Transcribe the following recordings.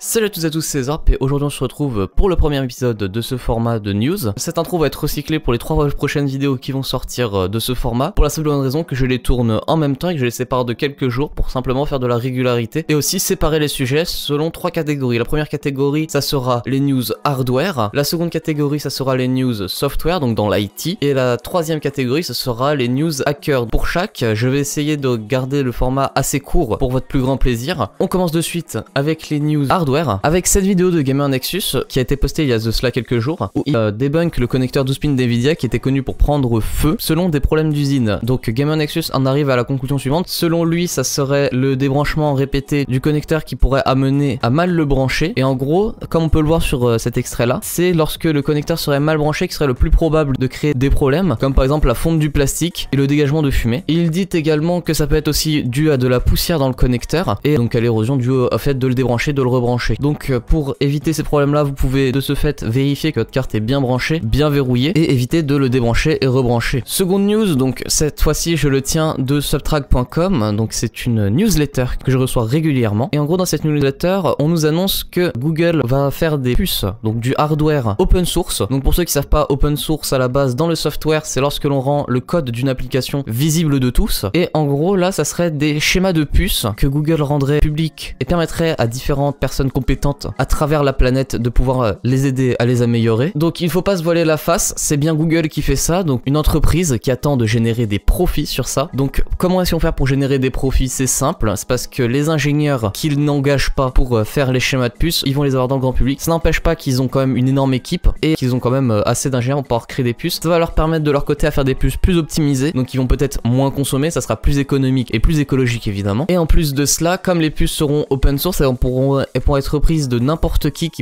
Salut à toutes et à tous, c'est Zarp et aujourd'hui on se retrouve pour le premier épisode de ce format de news. Cette intro va être recyclée pour les 3 prochaines vidéos qui vont sortir de ce format, pour la simple bonne raison que je les tourne en même temps et que je les sépare de quelques jours pour simplement faire de la régularité et aussi séparer les sujets selon 3 catégories. La première catégorie, ça sera les news hardware, la seconde catégorie, ça sera les news software, donc dans l'IT, et la troisième catégorie, ce sera les news hackers. Pour chaque, je vais essayer de garder le format assez court pour votre plus grand plaisir. On commence de suite avec les news hardware. Avec cette vidéo de Gamer Nexus qui a été postée il y a de cela quelques jours où il débunk le connecteur 12 pins d'Nvidia qui était connu pour prendre feu selon des problèmes d'usine. Donc Gamer Nexus en arrive à la conclusion suivante: selon lui ça serait le débranchement répété du connecteur qui pourrait amener à mal le brancher, et en gros comme on peut le voir sur cet extrait là, c'est lorsque le connecteur serait mal branché qui serait le plus probable de créer des problèmes comme par exemple la fonte du plastique et le dégagement de fumée. Il dit également que ça peut être aussi dû à de la poussière dans le connecteur et donc à l'érosion due au fait de le débrancher, de le rebrancher. Donc pour éviter ces problèmes là, vous pouvez de ce fait vérifier que votre carte est bien branchée, bien verrouillée, et éviter de le débrancher et rebrancher. Seconde news, donc cette fois-ci je le tiens de subtract.com, donc c'est une newsletter que je reçois régulièrement, et en gros dans cette newsletter on nous annonce que Google va faire des puces, donc du hardware open source. Donc pour ceux qui savent pas, open source à la base dans le software c'est lorsque l'on rend le code d'une application visible de tous, et en gros là ça serait des schémas de puces que Google rendrait publics et permettrait à différentes personnes compétentes à travers la planète de pouvoir les aider à les améliorer. Donc il faut pas se voiler la face, c'est bien Google qui fait ça, donc une entreprise qui attend de générer des profits sur ça. Donc comment est-ce qu'on fait pour générer des profits? C'est simple, c'est parce que les ingénieurs qu'ils n'engagent pas pour faire les schémas de puces, ils vont les avoir dans le grand public. Ça n'empêche pas qu'ils ont quand même une énorme équipe et qu'ils ont quand même assez d'ingénieurs pour pouvoir créer des puces. Ça va leur permettre de leur côté à faire des puces plus optimisées, donc ils vont peut-être moins consommer, ça sera plus économique et plus écologique évidemment. Et en plus de cela, comme les puces seront open source, elles pourront être reprises de n'importe qui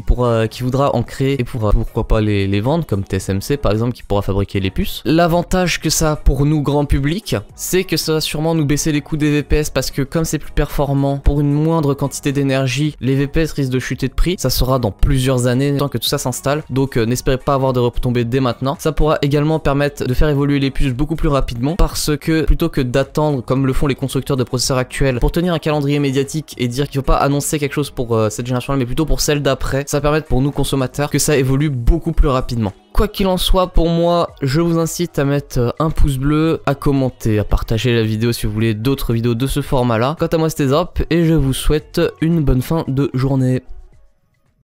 voudra en créer et pourquoi pas les vendre, comme TSMC par exemple qui pourra fabriquer les puces. L'avantage que ça a pour nous grand public, c'est que ça va sûrement nous baisser les coûts des VPS, parce que comme c'est plus performant pour une moindre quantité d'énergie, les VPS risquent de chuter de prix. Ça sera dans plusieurs années tant que tout ça s'installe, donc n'espérez pas avoir de retombées dès maintenant. Ça pourra également permettre de faire évoluer les puces beaucoup plus rapidement, parce que plutôt que d'attendre comme le font les constructeurs de processeurs actuels pour tenir un calendrier médiatique et dire qu'il ne faut pas annoncer quelque chose pour cette génération-là mais plutôt pour celle d'après, ça va permettre pour nous consommateurs que ça évolue beaucoup plus rapidement. Quoi qu'il en soit, pour moi, je vous incite à mettre un pouce bleu, à commenter, à partager la vidéo si vous voulez d'autres vidéos de ce format là. Quant à moi c'était Zarp et je vous souhaite une bonne fin de journée.